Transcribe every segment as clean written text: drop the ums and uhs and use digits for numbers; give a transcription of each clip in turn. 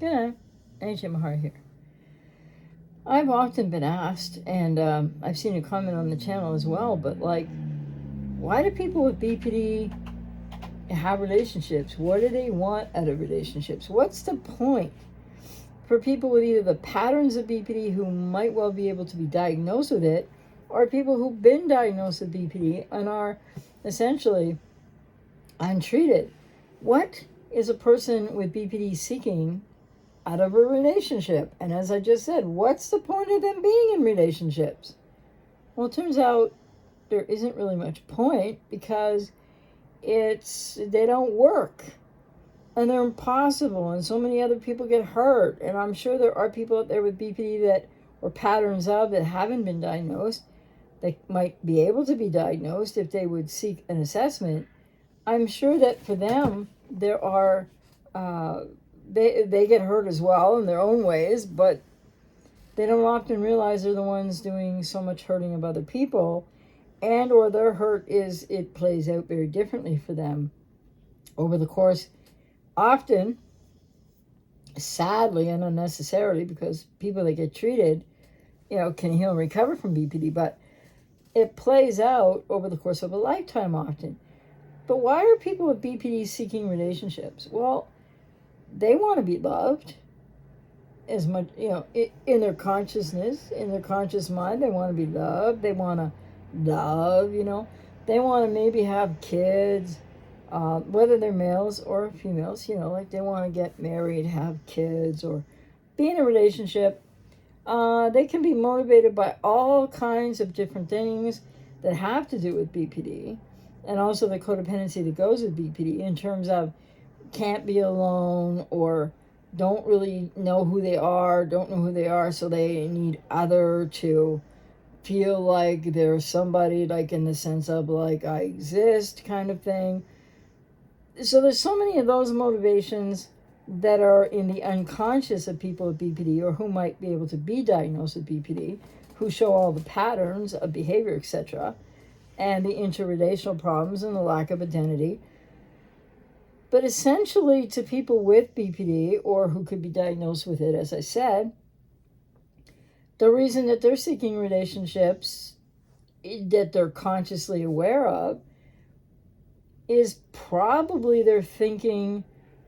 Good night. Ajmahari here. I've often been asked, and I've seen a comment on the channel as well, but like, why do people with BPD have relationships? What do they want out of relationships? What's the point for people with either the patterns of BPD who might well be able to be diagnosed with it, or people who've been diagnosed with BPD and are essentially untreated? What is a person with BPD seeking out of a relationship? And as I just said, what's the point of them being in relationships? Well, it turns out there isn't really much point because they don't work and they're impossible, and so many other people get hurt. And I'm sure there are people out there with BPD that, or patterns of, that haven't been diagnosed, that might be able to be diagnosed if they would seek an assessment. I'm sure that for them there are they get hurt as well in their own ways, but they don't often realize they're the ones doing so much hurting of other people, and or their hurt it plays out very differently for them over the course, often sadly and unnecessarily, because people that get treated, can heal and recover from BPD, but it plays out over the course of a lifetime often. But why are people with BPD seeking relationships? Well, they want to be loved as much, in their consciousness, in their conscious mind. They want to be loved. They want to love, They want to maybe have kids, whether they're males or females, like they want to get married, have kids, or be in a relationship. They can be motivated by all kinds of different things that have to do with BPD, and also the codependency that goes with BPD in terms of can't be alone, or don't really know who they are, so they need other to feel like they're somebody, like in the sense of like I exist kind of thing. So there's so many of those motivations that are in the unconscious of people with BPD, or who might be able to be diagnosed with BPD, who show all the patterns of behavior, etc., and the interrelational problems and the lack of identity. But essentially, to people with BPD, or who could be diagnosed with it, as I said, the reason that they're seeking relationships that they're consciously aware of is probably they're thinking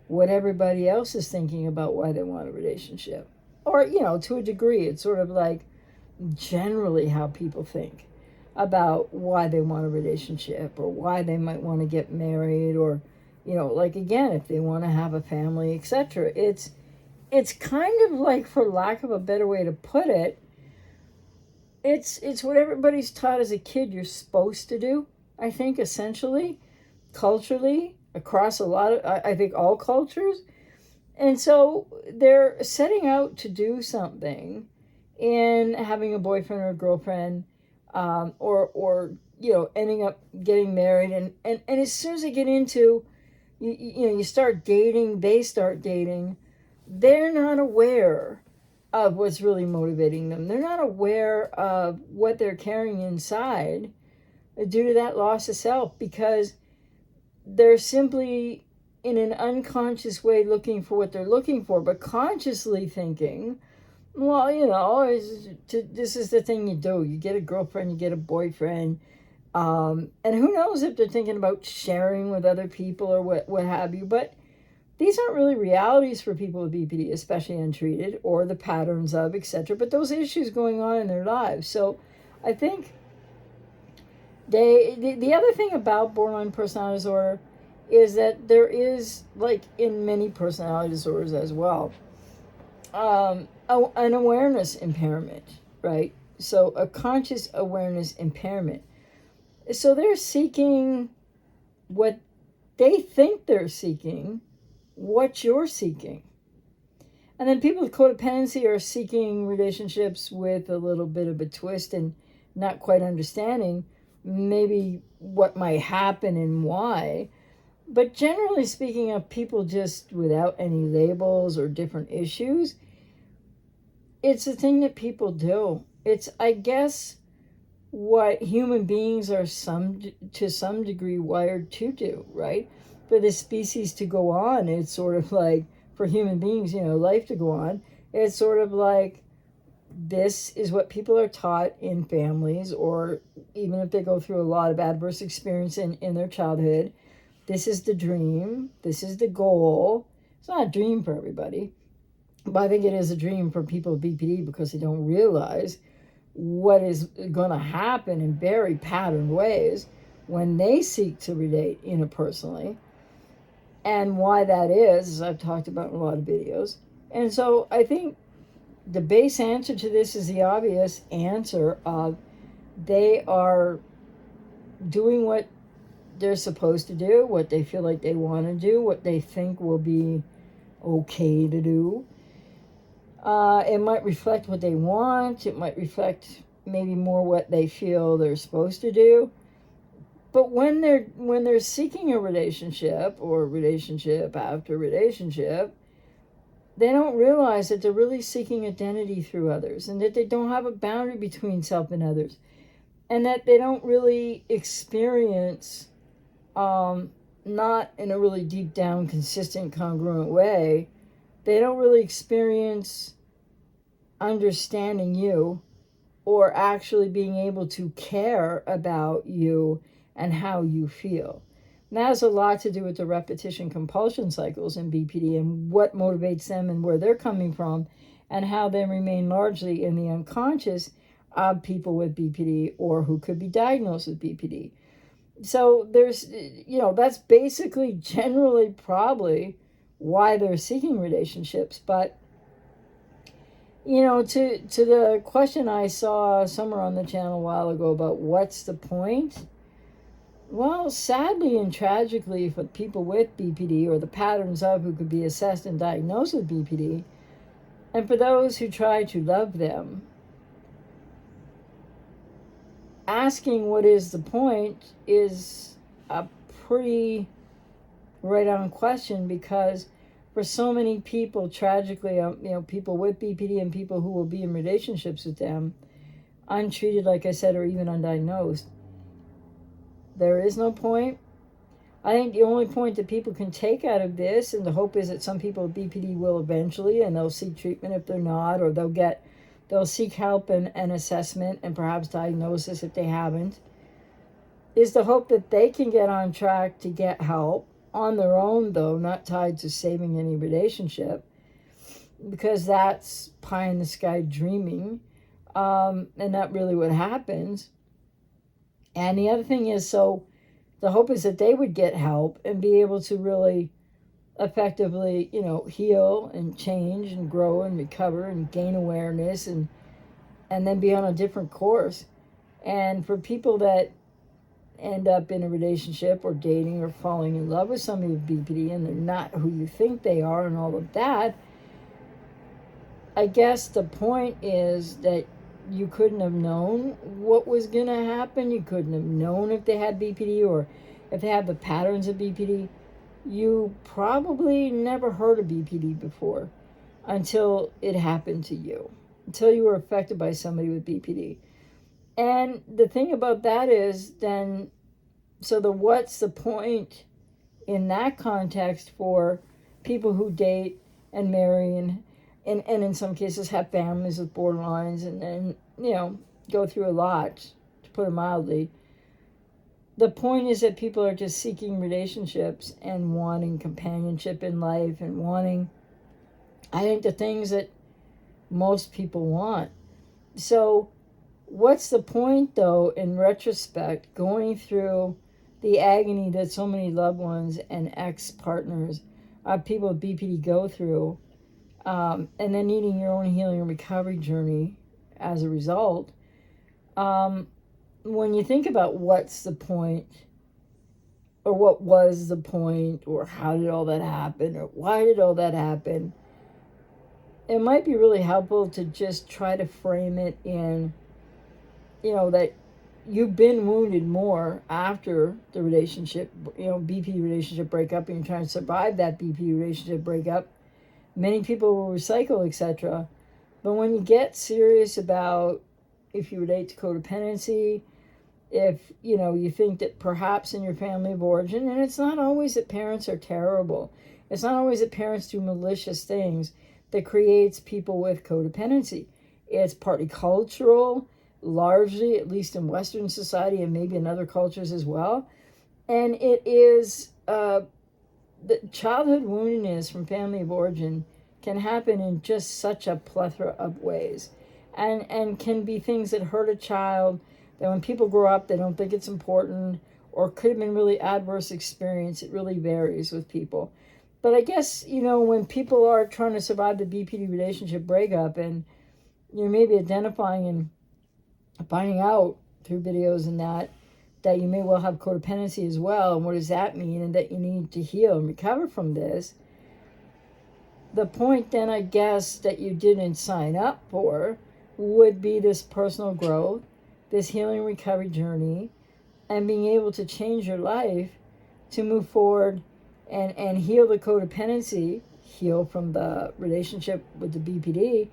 what everybody else is thinking about why they want a relationship. Or, to a degree, it's sort of like generally how people think about why they want a relationship, or why they might want to get married, or like, again, if they want to have a family, etc. It's kind of like, for lack of a better way to put it, it's what everybody's taught as a kid you're supposed to do, I think, essentially, culturally, across a lot of, I think, all cultures. And so they're setting out to do something in having a boyfriend or a girlfriend, or ending up getting married, and as soon as they get into, you start dating, they start dating, they're not aware of what's really motivating them. They're not aware of what they're carrying inside due to that loss of self, because they're simply in an unconscious way looking for what they're looking for, but consciously thinking, well, this is the thing you do. You get a girlfriend, you get a boyfriend, and who knows if they're thinking about sharing with other people or what have you. But these aren't really realities for people with BPD, especially untreated, or the patterns of, etc. But those issues going on in their lives. So I think the other thing about borderline personality disorder is that there is, like in many personality disorders as well, an awareness impairment, right? So a conscious awareness impairment. So they're seeking what they think they're seeking, what you're seeking. And then people with codependency are seeking relationships with a little bit of a twist and not quite understanding maybe what might happen and why. But generally speaking, of people just without any labels or different issues, it's a thing that people do. It's, I guess, what human beings are to some degree wired to do, right? For the species to go on, it's sort of like for human beings, life to go on. It's sort of like, this is what people are taught in families, or even if they go through a lot of adverse experience in their childhood. This is the dream. This is the goal. It's not a dream for everybody, but I think it is a dream for people with BPD because they don't realize what is going to happen in very patterned ways when they seek to relate interpersonally. And why that is, as I've talked about in a lot of videos. And so I think the base answer to this is the obvious answer of, they are doing what they're supposed to do, what they feel like they want to do, what they think will be okay to do. It might reflect what they want. It might reflect maybe more what they feel they're supposed to do. But when they're seeking a relationship, or relationship after relationship, they don't realize that they're really seeking identity through others, and that they don't have a boundary between self and others, and that they don't really experience, not in a really deep down, consistent, congruent way, they don't really experience understanding you, or actually being able to care about you and how you feel. And that has a lot to do with the repetition compulsion cycles in BPD, and what motivates them, and where they're coming from, and how they remain largely in the unconscious of people with BPD, or who could be diagnosed with BPD. So there's, that's basically generally probably why they're seeking relationships. But, to the question I saw somewhere on the channel a while ago about what's the point? Well, sadly and tragically for people with BPD, or the patterns of who could be assessed and diagnosed with BPD, and for those who try to love them, asking what is the point is a pretty right on question, because for so many people, tragically, people with BPD and people who will be in relationships with them, untreated, like I said, or even undiagnosed, there is no point. I think the only point that people can take out of this, and the hope is that some people with BPD will eventually, and they'll seek treatment if they're not, or they'll seek help and assessment and perhaps diagnosis if they haven't, is the hope that they can get on track to get help on their own, though, not tied to saving any relationship, because that's pie in the sky dreaming, and not really what happens. And the other thing is, so the hope is that they would get help and be able to really effectively, heal and change and grow and recover and gain awareness, and then be on a different course. And for people that end up in a relationship or dating or falling in love with somebody with BPD, and they're not who you think they are and all of that, I guess the point is that you couldn't have known what was going to happen. You couldn't have known if they had BPD, or if they have the patterns of BPD. You probably never heard of BPD before until it happened to you, until you were affected by somebody with BPD. And the thing about that is then, so what's the point in that context for people who date and marry and in some cases have families with borderlines, and then, go through a lot, to put it mildly. The point is that people are just seeking relationships and wanting companionship in life, and wanting, I think, the things that most people want. So what's the point, though, in retrospect, going through the agony that so many loved ones and ex-partners of people with BPD go through, and then needing your own healing and recovery journey as a result? When you think about what's the point, or what was the point, or how did all that happen, or why did all that happen, it might be really helpful to just try to frame it in, that you've been wounded more after the relationship, BPD relationship breakup, and you're trying to survive that BPD relationship breakup. Many people will recycle, etc. But when you get serious about, if you relate to codependency, if, you think that perhaps in your family of origin, and it's not always that parents are terrible. It's not always that parents do malicious things that creates people with codependency. It's partly cultural, largely, at least in Western society and maybe in other cultures as well. And it is the childhood woundedness from family of origin can happen in just such a plethora of ways, and can be things that hurt a child, that when people grow up they don't think it's important, or could have been really adverse experience. It really varies with people. But I guess, when people are trying to survive the BPD relationship breakup, and maybe identifying and finding out through videos and that you may well have codependency as well, and what does that mean, and that you need to heal and recover from this. The point then, I guess, that you didn't sign up for would be this personal growth, this healing recovery journey, and being able to change your life to move forward and heal the codependency, heal from the relationship with the BPD,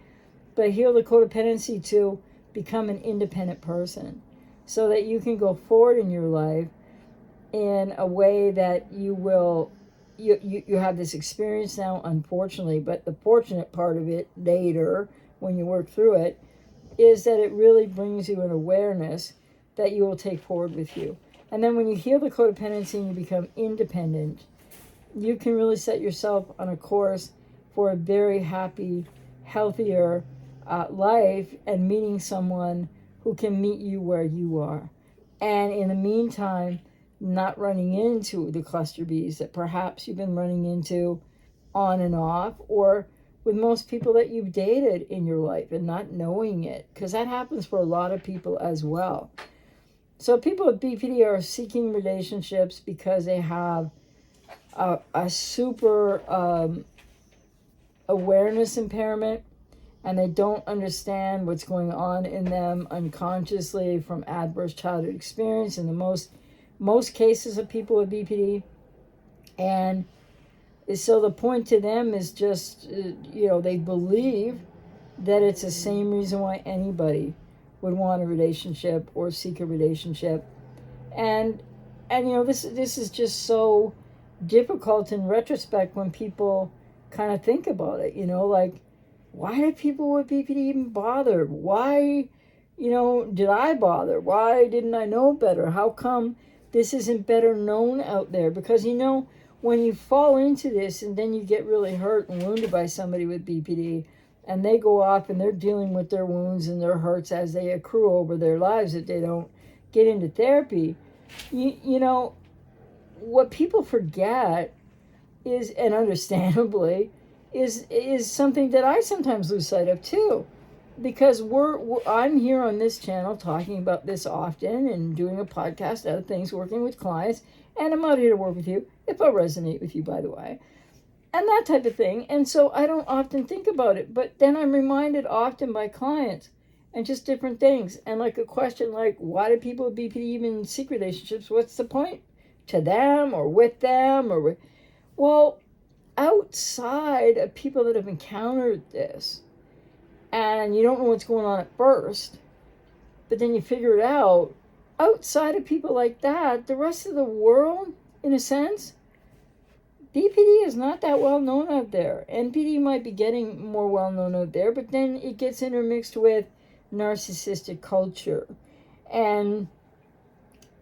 but heal the codependency to become an independent person, so that you can go forward in your life in a way that you have this experience now, unfortunately, but the fortunate part of it later, when you work through it, is that it really brings you an awareness that you will take forward with you. And then when you heal the codependency and you become independent, you can really set yourself on a course for a very happy, healthier life, and meeting someone who can meet you where you are. And in the meantime, not running into the cluster Bs that perhaps you've been running into on and off, or with most people that you've dated in your life and not knowing it, because that happens for a lot of people as well. So people with BPD are seeking relationships because they have a super awareness impairment, and they don't understand what's going on in them unconsciously from adverse childhood experience in the most cases of people with BPD. And so the point to them is just, they believe that it's the same reason why anybody would want a relationship or seek a relationship. And this is just so difficult in retrospect when people kind of think about it, like, why did people with BPD even bother? Why, did I bother? Why didn't I know better? How come this isn't better known out there? Because, when you fall into this and then you get really hurt and wounded by somebody with BPD, and they go off and they're dealing with their wounds and their hurts as they accrue over their lives if they don't get into therapy, what people forget is, and understandably, is something that I sometimes lose sight of too, because I'm here on this channel talking about this often and doing a podcast, other things, working with clients, and I'm out here to work with you if I resonate with you, by the way, and that type of thing. And so I don't often think about it, but then I'm reminded often by clients and just different things, and like a question like, why do people with BPD even seek relationships? What's the point to them or with them? Well, outside of people that have encountered this, and you don't know what's going on at first, but then you figure it out, outside of people like that, the rest of the world, in a sense, BPD is not that well known out there. NPD might be getting more well known out there, but then it gets intermixed with narcissistic culture, and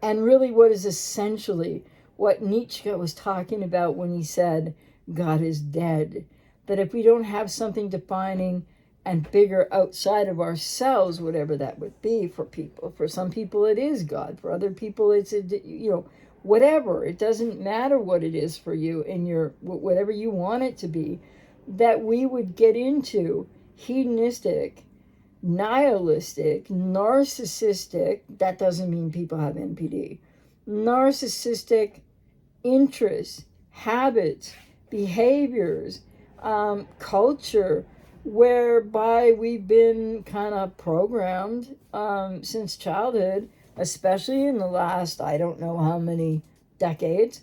really what is essentially what Nietzsche was talking about when he said God is dead. That if we don't have something defining and bigger outside of ourselves, whatever that would be for people, for some people it is God, for other people it's whatever, it doesn't matter what it is for you in your whatever you want it to be, that we would get into hedonistic, nihilistic, narcissistic, that doesn't mean people have NPD, narcissistic interests, habits, behaviors, culture, whereby we've been kind of programmed since childhood, especially in the last, I don't know how many decades,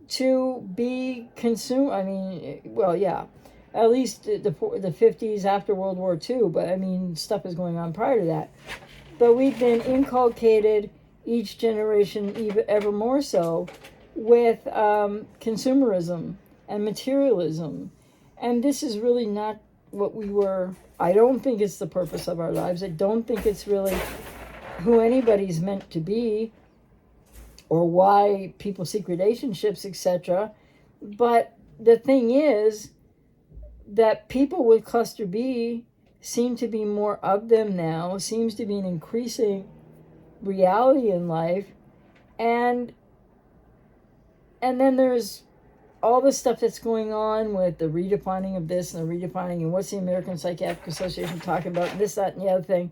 to be consumed. I mean, well, yeah, at least the 50s after World War II, but I mean, stuff is going on prior to that. But we've been inculcated, each generation even ever more so, with consumerism, and materialism. And this is really not what we were. I don't think it's the purpose of our lives. I don't think it's really who anybody's meant to be or why people seek relationships, etc. But the thing is that people with cluster B seem to be more of them now, seems to be an increasing reality in life. And then there's all the stuff that's going on with the redefining of this and the redefining and what's the American Psychiatric Association talking about, and this, that, and the other thing.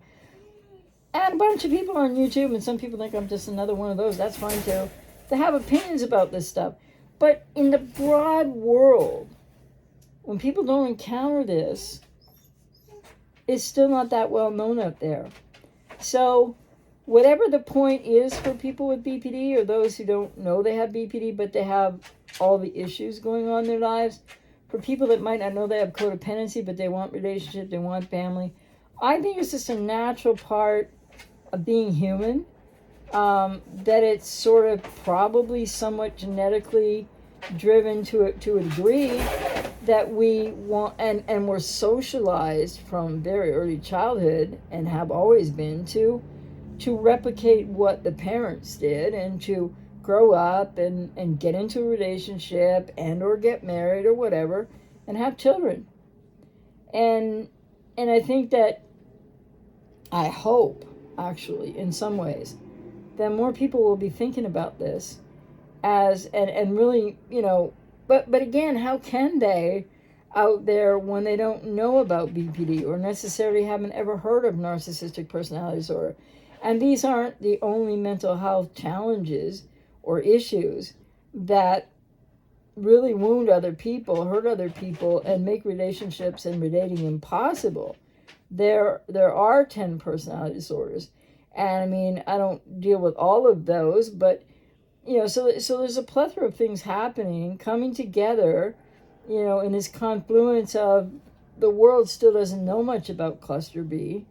And a bunch of people on YouTube, and some people think I'm just another one of those, that's fine too, to have opinions about this stuff. But in the broad world, when people don't encounter this, it's still not that well known out there. So whatever the point is for people with BPD, or those who don't know they have BPD, but they have all the issues going on in their lives, for people that might not know they have codependency, but they want relationship, they want family, I think it's just a natural part of being human, that it's sort of probably somewhat genetically driven to a degree, that we want, and we're socialized from very early childhood and have always been to replicate what the parents did, and to grow up and get into a relationship and or get married or whatever and have children. And I think that, I hope actually in some ways that more people will be thinking about this as and really, but again, how can they out there when they don't know about BPD or necessarily haven't ever heard of narcissistic personality disorder? And these aren't the only mental health challenges or issues that really wound other people, hurt other people, and make relationships and relating impossible. There are 10 personality disorders. And I mean, I don't deal with all of those, but, so there's a plethora of things happening, coming together, in this confluence of the world still doesn't know much about cluster B.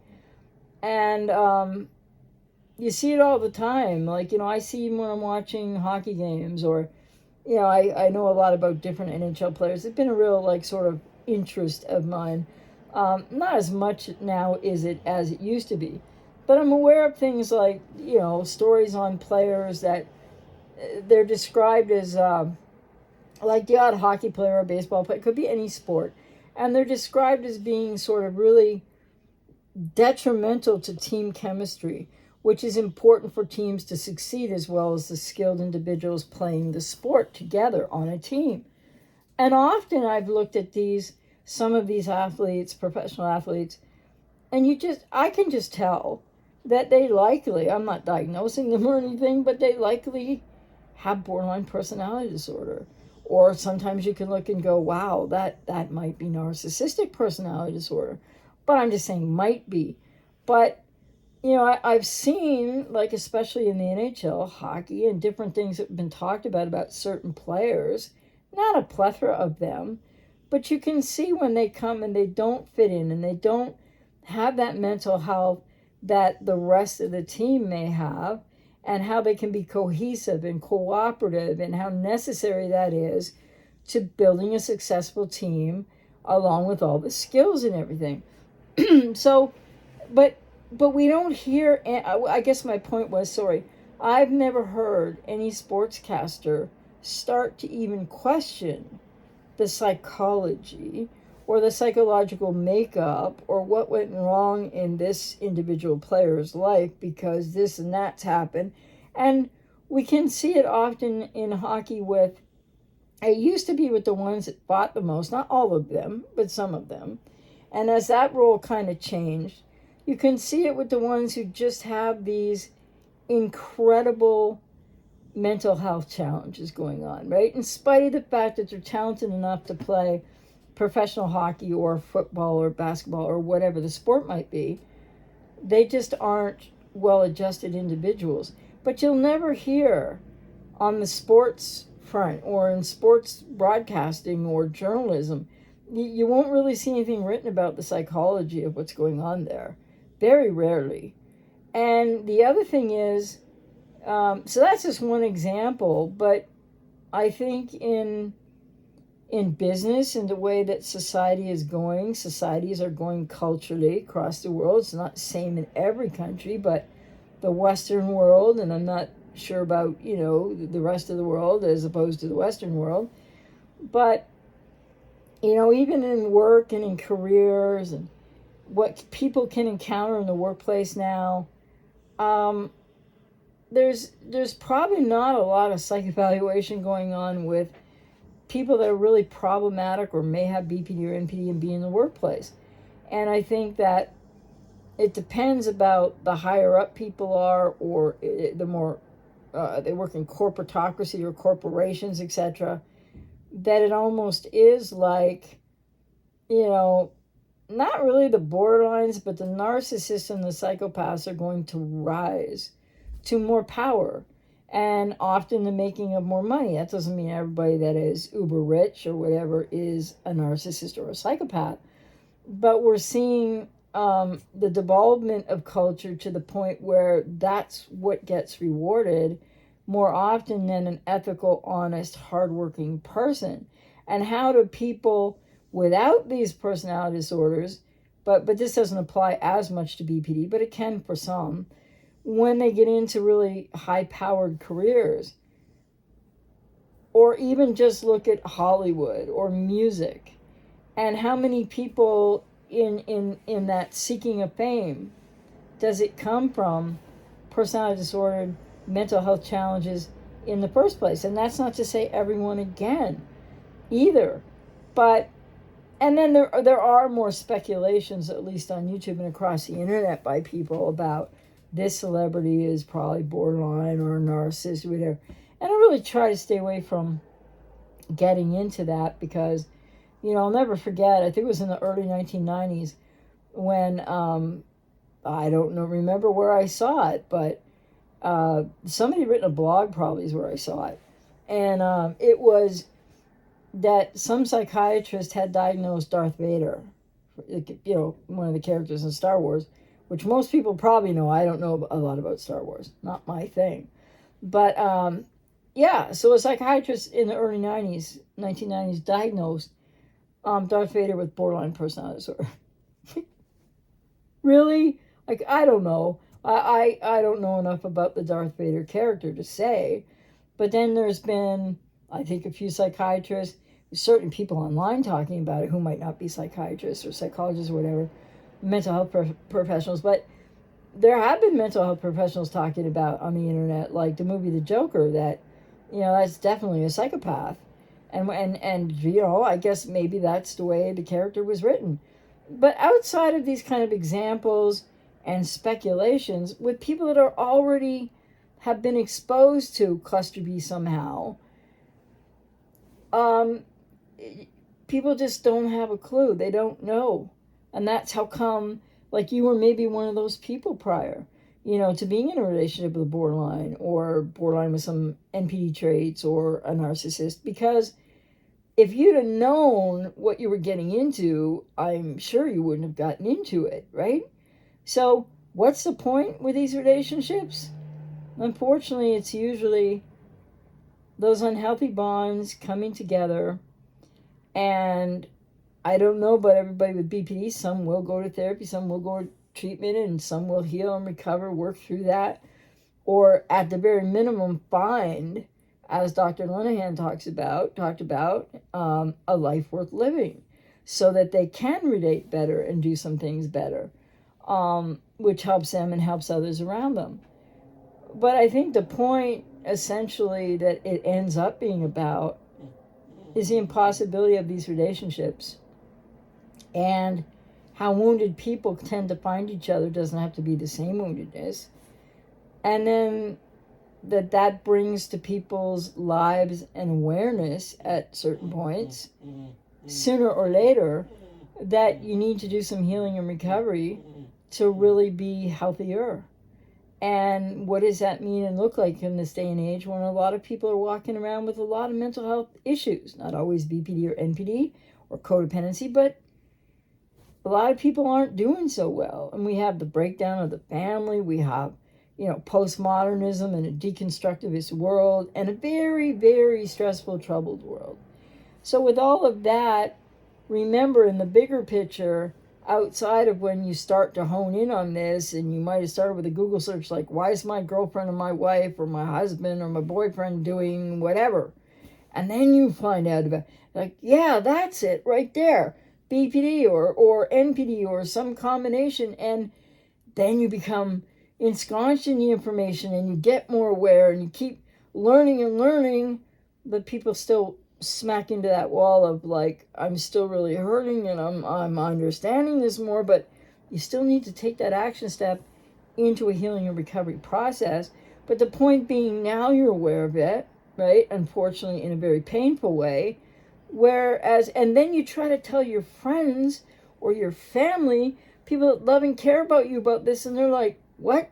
And, you see it all the time. Like, I see when I'm watching hockey games, or, I know a lot about different NHL players. It's been a real, sort of interest of mine. Not as much now is it as it used to be. But I'm aware of things like, stories on players that they're described as, like the odd hockey player or baseball player. It could be any sport. And they're described as being sort of really detrimental to team chemistry, which is important for teams to succeed, as well as the skilled individuals playing the sport together on a team. And often I've looked at some of these athletes, professional athletes, and I can just tell that they likely, I'm not diagnosing them or anything, but they likely have borderline personality disorder. Or sometimes you can look and go, wow, that might be narcissistic personality disorder. But I'm just saying might be. But I've seen, especially in the NHL, hockey, and different things that have been talked about certain players, not a plethora of them, but you can see when they come and they don't fit in and they don't have that mental health that the rest of the team may have, and how they can be cohesive and cooperative, and how necessary that is to building a successful team, along with all the skills and everything. So, but we don't hear, I guess my point was, I've never heard any sportscaster start to even question the psychology or the psychological makeup or what went wrong in this individual player's life because this and that's happened. And we can see it often in hockey it used to be with the ones that fought the most, not all of them, but some of them. And as that role kind of changed, you can see it with the ones who just have these incredible mental health challenges going on, right? In spite of the fact that they're talented enough to play professional hockey or football or basketball or whatever the sport might be, they just aren't well-adjusted individuals. But you'll never hear on the sports front or in sports broadcasting or journalism, you won't really see anything written about the psychology of what's going on there. Very rarely. And the other thing is, so that's just one example, but I think in in business, in the way that society is going. Societies are going culturally across the world. It's not the same in every country, but the Western world, and I'm not sure about, the rest of the world as opposed to the Western world. But, even in work and in careers and what people can encounter in the workplace now, there's probably not a lot of psych evaluation going on with people that are really problematic or may have BPD or NPD and be in the workplace. And I think that it depends about the higher up people are, or the more they work in corporatocracy or corporations, etc., that it almost is like, not really the borderlines, but the narcissists and the psychopaths are going to rise to more power and often the making of more money. That doesn't mean everybody that is uber rich or whatever is a narcissist or a psychopath. But we're seeing the development of culture to the point where that's what gets rewarded more often than an ethical, honest, hardworking person. And how do people without these personality disorders, but this doesn't apply as much to BPD, but it can for some, when they get into really high-powered careers, or even just look at Hollywood or music, and how many people in that seeking of fame does it come from personality disorder, mental health challenges in the first place? And that's not to say everyone again either, but and then there are more speculations, at least on YouTube and across the internet, by people about this celebrity is probably borderline or a narcissist or whatever. And I really try to stay away from getting into that because, I'll never forget, I think it was in the early 1990s when, I don't know, remember where I saw it, but somebody had written a blog probably is where I saw it. And it was that some psychiatrist had diagnosed Darth Vader, one of the characters in Star Wars, which most people probably know. I don't know a lot about Star Wars. Not my thing. But, so a psychiatrist in the early 1990s, diagnosed Darth Vader with borderline personality disorder. Really? Like, I don't know. I don't know enough about the Darth Vader character to say. But then there's been, I think, a few psychiatrists, certain people online talking about it who might not be psychiatrists or psychologists or whatever, mental health professionals. But there have been mental health professionals talking about on the internet, like the movie The Joker, that, that's definitely a psychopath. And I guess maybe that's the way the character was written. But outside of these kind of examples and speculations, with people that are already have been exposed to cluster B somehow, people just don't have a clue. They don't know. And that's how come, like, you were maybe one of those people prior, to being in a relationship with a borderline or borderline with some NPD traits or a narcissist. Because if you'd have known what you were getting into, I'm sure you wouldn't have gotten into it, right? So what's the point with these relationships? Unfortunately, it's usually those unhealthy bonds coming together. And I don't know about everybody with BPD. Some will go to therapy, some will go to treatment, and some will heal and recover, work through that. Or at the very minimum, find, as Dr. Linehan talked about, a life worth living so that they can relate better and do some things better, which helps them and helps others around them. But I think the point, essentially, that it ends up being about is the impossibility of these relationships and how wounded people tend to find each other. Doesn't have to be the same woundedness. And then that brings to people's lives an awareness at certain points, sooner or later, that you need to do some healing and recovery to really be healthier. And what does that mean and look like in this day and age when a lot of people are walking around with a lot of mental health issues? Not always BPD or NPD or codependency, but a lot of people aren't doing so well. And we have the breakdown of the family. We have, postmodernism and a deconstructivist world and a very, very stressful, troubled world. So with all of that, remember in the bigger picture, outside of when you start to hone in on this, and you might have started with a Google search like, why is my girlfriend or my wife or my husband or my boyfriend doing whatever? And then you find out about, like, yeah, that's it right there. BPD or NPD or some combination. And then you become ensconced in the information and you get more aware and you keep learning and learning, but people still smack into that wall of like, I'm still really hurting and I'm understanding this more, but you still need to take that action step into a healing and recovery process. But the point being, now you're aware of it, right? Unfortunately, in a very painful way. Whereas, and then you try to tell your friends or your family, people that love and care about you about this, and they're like, what?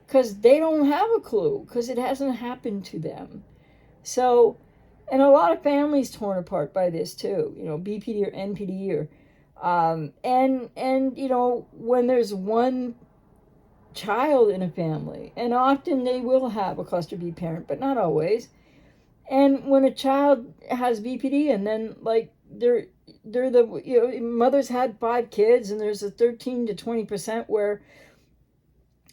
Because they don't have a clue, because it hasn't happened to them. So, and a lot of families torn apart by this too, BPD or NPD or, and when there's one child in a family, and often they will have a cluster B parent, but not always. And when a child has BPD, and then like they're the mother's had 5 kids, and there's a 13 to 20% where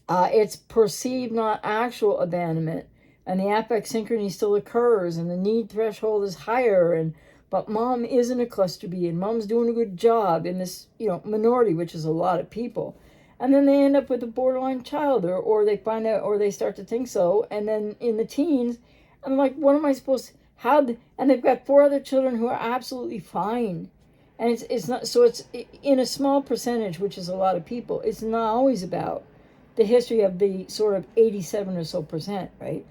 it's perceived, not actual abandonment, and the affect synchrony still occurs, and the need threshold is higher, but mom isn't a cluster B, and mom's doing a good job in this minority, which is a lot of people. And then they end up with a borderline child, or they find out, or they start to think so, and then in the teens, I'm like, what am I supposed to, and they've got 4 other children who are absolutely fine. And it's not, so it's in a small percentage, which is a lot of people, it's not always about the history of the sort of 87 or so percent, right?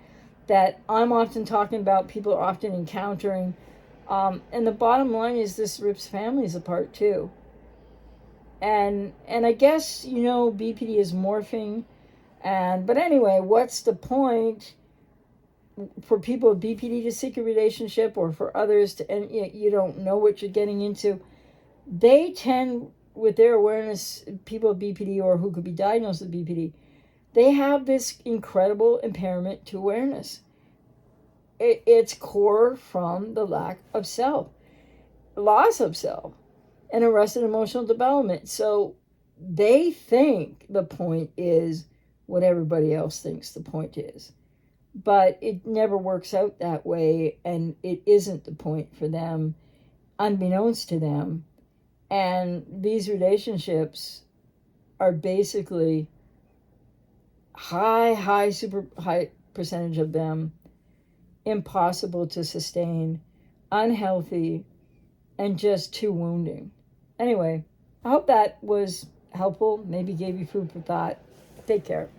That I'm often talking about, people are often encountering. And the bottom line is this rips families apart too. And I guess, BPD is morphing. But anyway, what's the point for people with BPD to seek a relationship, or for others to, and you don't know what you're getting into? They tend, with their awareness, people with BPD or who could be diagnosed with BPD, they have this incredible impairment to awareness. It's core from the lack of self, loss of self, and arrested emotional development. So they think the point is what everybody else thinks the point is. But it never works out that way, and it isn't the point for them, unbeknownst to them. And these relationships are basically super high percentage of them impossible to sustain, unhealthy, and just too wounding. Anyway, I hope that was helpful, maybe gave you food for thought. Take care.